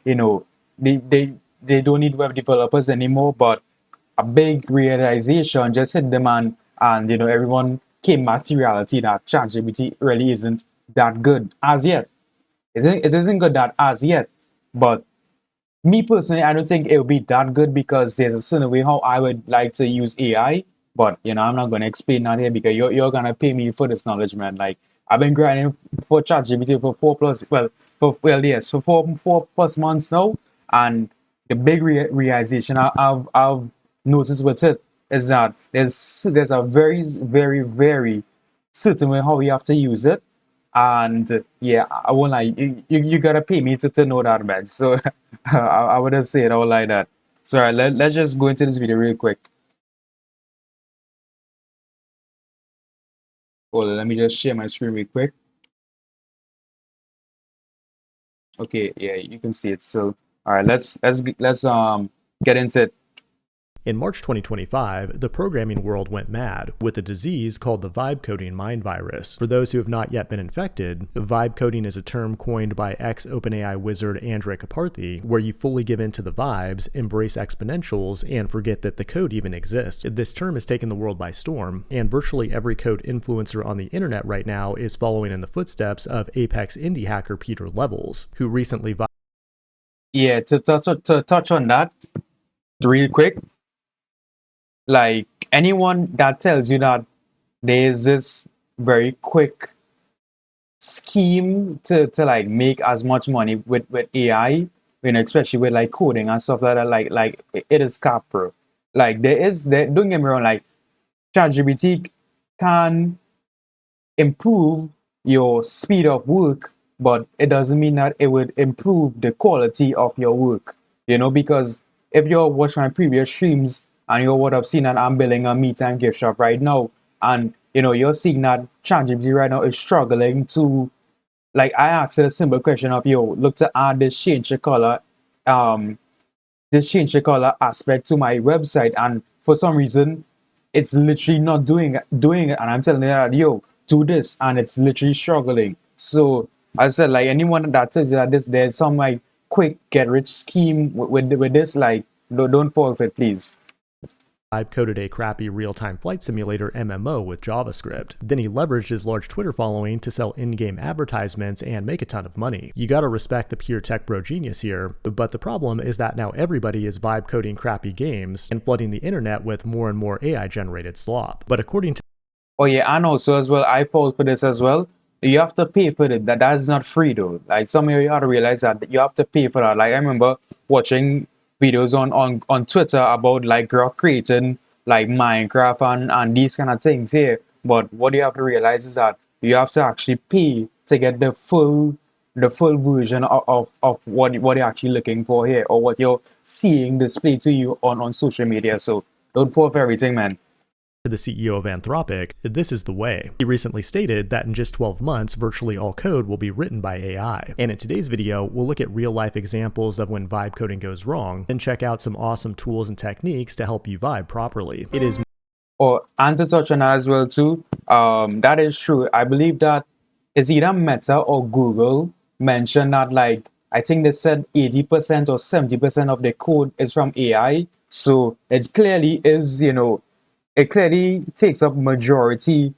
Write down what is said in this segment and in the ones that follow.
you know, they don't need web developers anymore. But a big realization just hit them, and everyone came back to reality that ChatGPT really isn't that good as yet. It isn't good that as yet. But me personally, I don't think it'll be that good because there's a certain way how I would like to use AI. But I'm not gonna explain that here because you're gonna pay me for this knowledge, man. Like I've been grinding for ChatGPT for 4 plus, yes, for 4 plus months now, and the big realization I've noticed with it is that there's a very very very certain way how we have to use it. And yeah, I won't lie, you gotta pay me to know that, man. So I wouldn't say it out like that. So all right, let's just go into this video real quick. Hold on, let me just share my screen real quick. Okay, yeah, you can see it. So all right, let's get into it. In March 2025, the programming world went mad with a disease called the vibe coding mind virus. For those who have not yet been infected, vibe coding is a term coined by ex-OpenAI wizard Andrej Karpathy, where you fully give in to the vibes, embrace exponentials, and forget that the code even exists. This term has taken the world by storm, and virtually every code influencer on the internet right now is following in the footsteps of Apex indie hacker Peter Levels, who recently Yeah, to touch on that real quick. Like anyone that tells you that there's this very quick scheme to like make as much money with AI, especially with like coding and stuff like that, like it is cap, bro. Like don't get me wrong, like ChatGPT can improve your speed of work, but it doesn't mean that it would improve the quality of your work. Because if you watch my previous streams and you would have seen that I'm building a me time gift shop right now, and you're seeing that ChatGPT right now is struggling to, like, I asked it a simple question of, yo, look to add this change the color aspect to my website, and for some reason it's literally not doing it, and I'm telling it that, yo, do this, and it's literally struggling. So I said, like, anyone that tells you that there's some like quick get rich scheme with this, like, don't fall for it, please. Vibe coded a crappy real-time flight simulator MMO with JavaScript. Then he leveraged his large Twitter following to sell in-game advertisements and make a ton of money. You gotta respect the pure tech bro genius here, but the problem is that now everybody is vibe coding crappy games and flooding the internet with more and more AI-generated slop. But according to Oh yeah, and also as well, I fall for this as well. You have to pay for it. That's not free though. Like some of you have to realize that you have to pay for that. Like I remember watching videos on Twitter about like creating like Minecraft and these kind of things here. But what you have to realize is that you have to actually pay to get the full version of what you're actually looking for here, or what you're seeing displayed to you on social media. So don't fall for everything, man. the CEO of Anthropic, this is the way. He recently stated that in just 12 months, virtually all code will be written by AI. And in today's video, we'll look at real-life examples of when vibe coding goes wrong, and check out some awesome tools and techniques to help you vibe properly. It is and to touch on that as well too, that is true. I believe that it's either Meta or Google mentioned that, like, I think they said 80% or 70% of the code is from AI. So it clearly is, it clearly takes up majority,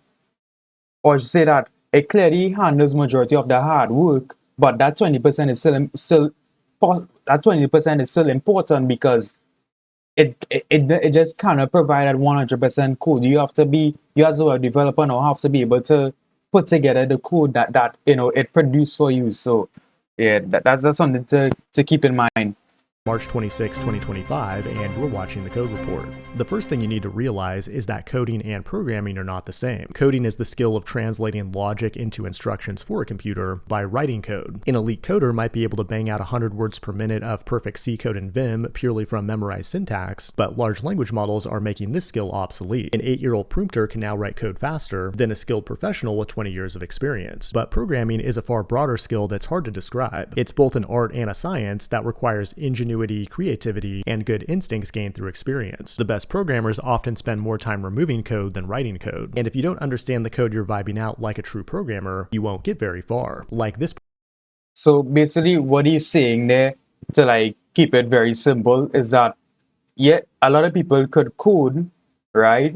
or say that it clearly handles majority of the hard work, but that 20% is that 20% is still important because it just cannot provide that 100% code. You as a web developer now have to be able to put together the code that it produced for you. So yeah, that's just something to keep in mind. March 26, 2025, and you're watching the Code Report. The first thing you need to realize is that coding and programming are not the same. Coding is the skill of translating logic into instructions for a computer by writing code. An elite coder might be able to bang out 100 words per minute of perfect C code in Vim purely from memorized syntax, but large language models are making this skill obsolete. An 8-year-old prompter can now write code faster than a skilled professional with 20 years of experience. But programming is a far broader skill that's hard to describe. It's both an art and a science that requires ingenuity, creativity, and good instincts gained through experience. The best programmers often spend more time removing code than writing code, and if you don't understand the code you're vibing out like a true programmer, you won't get very far. Like this. So basically what he's saying there, to like keep it very simple is that yeah, a lot of people could code, right?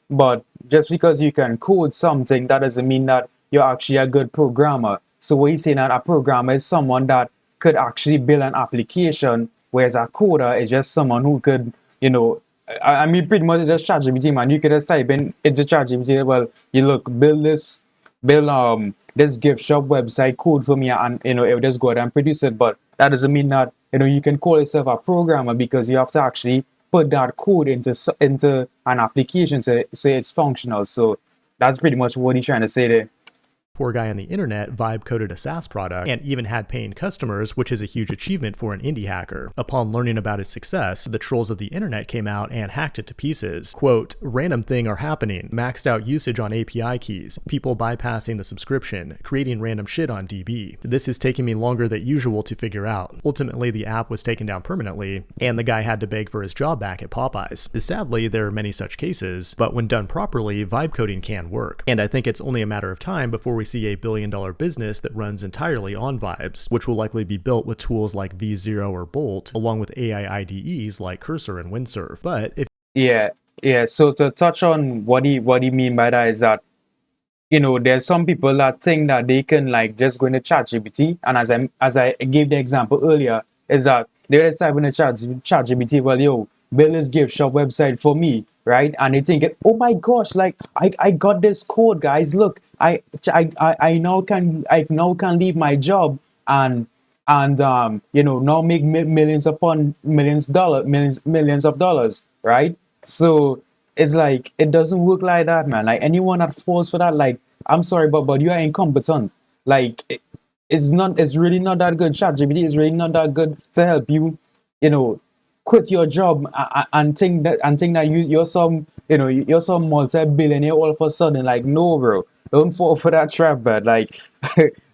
But just because you can code something, that doesn't mean that you're actually a good programmer. So what he's saying that a programmer is someone that could actually build an application, whereas a coder is just someone who could, I mean, pretty much it's just ChatGPT, man. You could just type in into ChatGPT, well, you look, build this gift shop website code for me, and it will just go ahead and produce it. But that doesn't mean that you can call yourself a programmer, because you have to actually put that code into an application so it's functional. So that's pretty much what he's trying to say there. Poor guy on the internet vibe coded a SaaS product and even had paying customers, which is a huge achievement for an indie hacker. Upon learning about his success, the trolls of the internet came out and hacked it to pieces. Quote, random thing are happening, maxed out usage on API keys, people bypassing the subscription, creating random shit on DB. This is taking me longer than usual to figure out. Ultimately, the app was taken down permanently, and the guy had to beg for his job back at Popeyes. Sadly, there are many such cases, but when done properly, vibe coding can work. And I think it's only a matter of time before we see a billion-dollar business that runs entirely on vibes, which will likely be built with tools like V0 or Bolt, along with AI IDEs like Cursor and Windsurf. But if yeah. So to touch on what he mean by that is that there's some people that think that they can like just go into ChatGPT, and as I gave the example earlier, is that they're just typing in ChatGPT, well, yo, build this gift shop website for me, right? And they think, oh my gosh, like I got this code, guys. Look, I now can leave my job and now make millions upon millions of dollars, right? So it's like it doesn't work like that, man. Like anyone that falls for that, like I'm sorry, but you are incompetent. Like it's really not that good. ChatGPT is really not that good to help you, quit your job and think that you're some multi-billionaire all of a sudden. Like, no, bro, don't fall for that trap, but like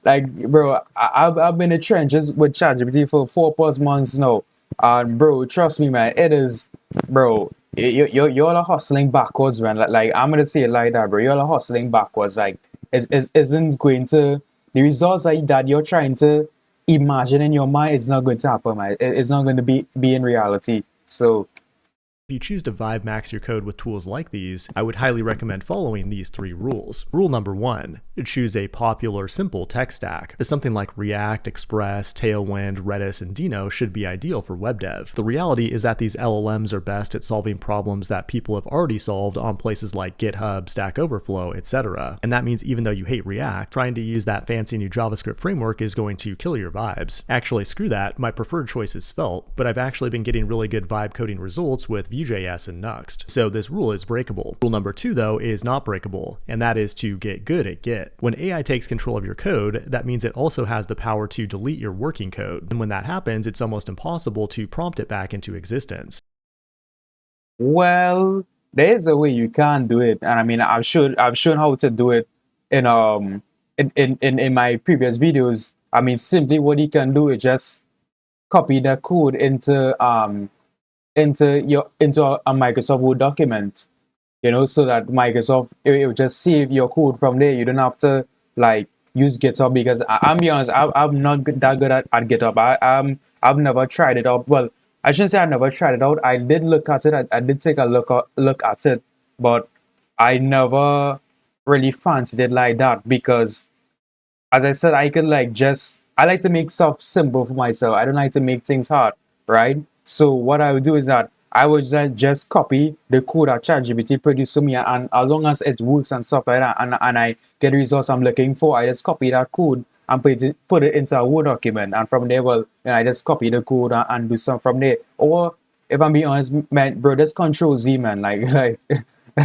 like, bro, I've been in the trenches with ChatGPT for 4+ months now, and bro, trust me, man, it is, bro. You're hustling backwards, man. Like I'm gonna say it like that, bro. You're hustling backwards. Like isn't going to the results that you're trying to imagine in your mind is not going to happen, man. It's not going to be in reality. So if you choose to vibe max your code with tools like these, I would highly recommend following these 3 rules. Rule number 1, choose a popular, simple tech stack. Something like React, Express, Tailwind, Redis, and Dino should be ideal for web dev. The reality is that these LLMs are best at solving problems that people have already solved on places like GitHub, Stack Overflow, etc. And that means even though you hate React, trying to use that fancy new JavaScript framework is going to kill your vibes. Actually, screw that, my preferred choice is Svelte, but I've actually been getting really good vibe coding results with Vue.js and Nuxt, so this rule is breakable. Rule number 2, though, is not breakable, and that is to get good at Git. When AI takes control of your code, that means it also has the power to delete your working code, and when that happens, it's almost impossible to prompt it back into existence. Well, there is a way you can do it, and I mean, I've shown how to do it in in my previous videos. I mean, simply what you can do is just copy the code into a Microsoft Word document, so that Microsoft it will just save your code from there. You don't have to like use GitHub, because I'm be honest, I'm not that good at GitHub. I've never tried it out. Well, I shouldn't say I never tried it out. I did look at it. I did take a look at it, but I never really fancied it like that, because as I said, I like to make stuff simple for myself. I don't like to make things hard, right? So what I would do is that I would just copy the code that ChatGPT produced to me, and as long as it works and stuff like that, and I get the results I'm looking for, I just copy that code and put it into a Word document, and from there, well, I just copy the code and do something from there. Or if I'm being honest, man, bro, just Control Z, man, like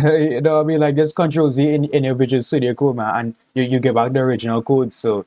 you know what I mean, like just Control Z in your Visual Studio Code, man, and you get back the original code. So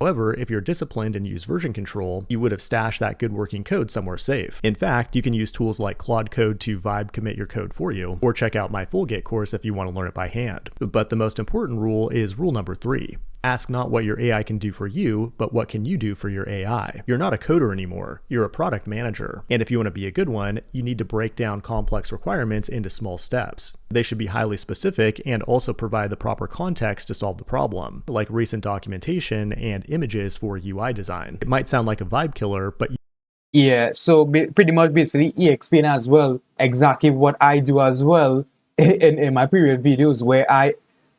However, if you're disciplined and use version control, you would have stashed that good working code somewhere safe. In fact, you can use tools like Claude Code to vibe commit your code for you, or check out my full Git course if you want to learn it by hand. But the most important rule is rule number 3. Ask not what your AI can do for you, but what can you do for your AI. You're not a coder anymore, you're a product manager. And if you want to be a good one, you need to break down complex requirements into small steps. They should be highly specific and also provide the proper context to solve the problem, like recent documentation and images for UI design. It might sound like a vibe killer, but Yeah, so pretty much basically he explained as well exactly what I do as well in my previous videos where I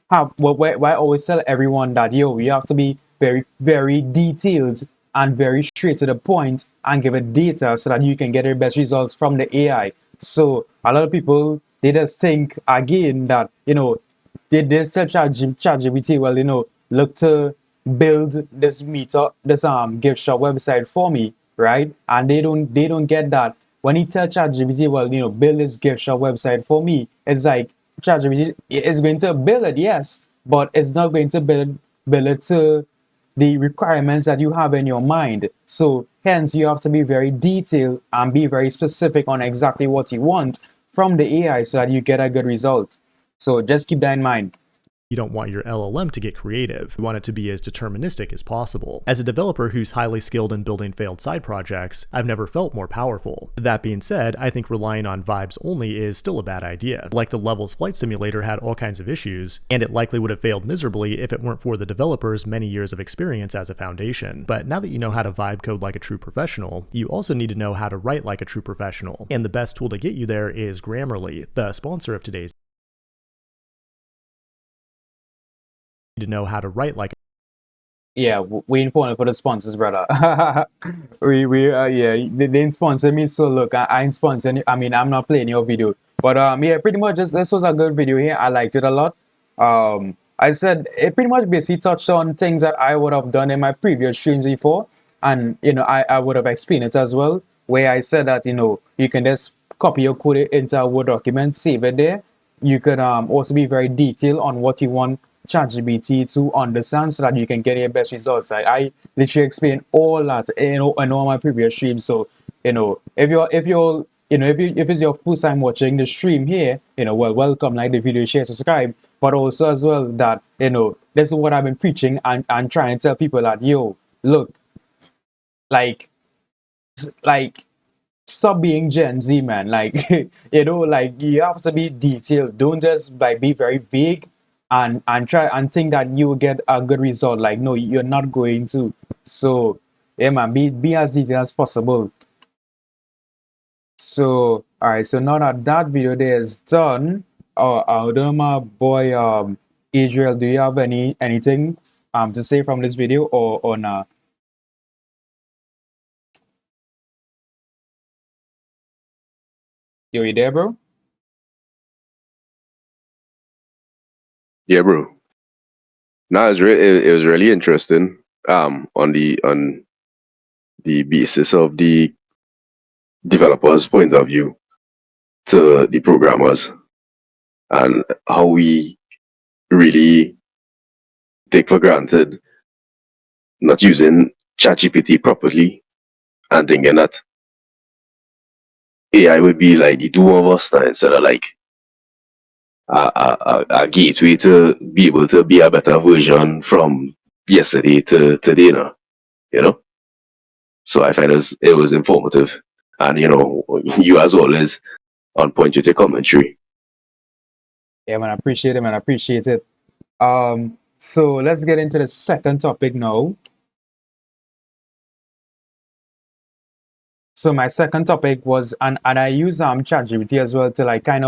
have where I always tell everyone that yo, you have to be very, very detailed and very straight to the point and give it data so that you can get the best results from the AI. So a lot of people they just think again that they search ChatGPT, well, look to build this gift shop website for me, right? And they don't get that. When he tell ChatGPT, well, build this gift shop website for me, it's like ChatGPT is going to build it, yes, but it's not going to build it to the requirements that you have in your mind. So hence you have to be very detailed and be very specific on exactly what you want from the AI so that you get a good result. So just keep that in mind. you don't want your LLM to get creative. You want it to be as deterministic as possible. As a developer who's highly skilled in building failed side projects, I've never felt more powerful. That being said, I think relying on vibes only is still a bad idea. Like the Levels flight simulator had all kinds of issues, and it likely would have failed miserably if it weren't for the developer's many years of experience as a foundation. But now that you know how to vibe code like a true professional, you also need to know how to write like a true professional. And the best tool to get you there is Grammarly, the sponsor of today's to know how to write like Yeah, waiting for the sponsors, brother. Yeah, they didn't sponsor me, so look, I ain't sponsoring. I mean, I'm not playing your video, but yeah, pretty much this was a good video here. I liked it a lot. I said it pretty much basically touched on things that I would have done in my previous streams before, and I would have explained it as well, where I said that you can just copy your code into a Word document, save it there. You can also be very detailed on what you want ChatGPT to understand so that you can get your best results. I literally explain all that in all my previous streams. So if it's your first time watching the stream here, well, welcome, like the video, share, subscribe. But also as well that this is what I've been preaching and trying to tell people that yo, look, like stop being Gen Z, man. Like, like you have to be detailed. Don't just be very vague and try and think that you will get a good result. Like, no, you're not going to. So, yeah, man, be as detailed as possible. So, all right. So now that video there is done, I don't know, my boy, Israel, do you have anything to say from this video or not? Yo, you there, bro? Yeah, bro. No, it was really interesting. On the basis of the developers' point of view to the programmers and how we really take for granted not using ChatGPT properly and thinking that AI would be like the two of us now instead of like a gateway to be able to be a better version from yesterday to today now, you know? So I find it was informative. And you as always on point with your commentary. Yeah, man, I appreciate it, man. I appreciate it. So let's get into the second topic now. So my second topic was, and I use ChatGPT as well to like kind of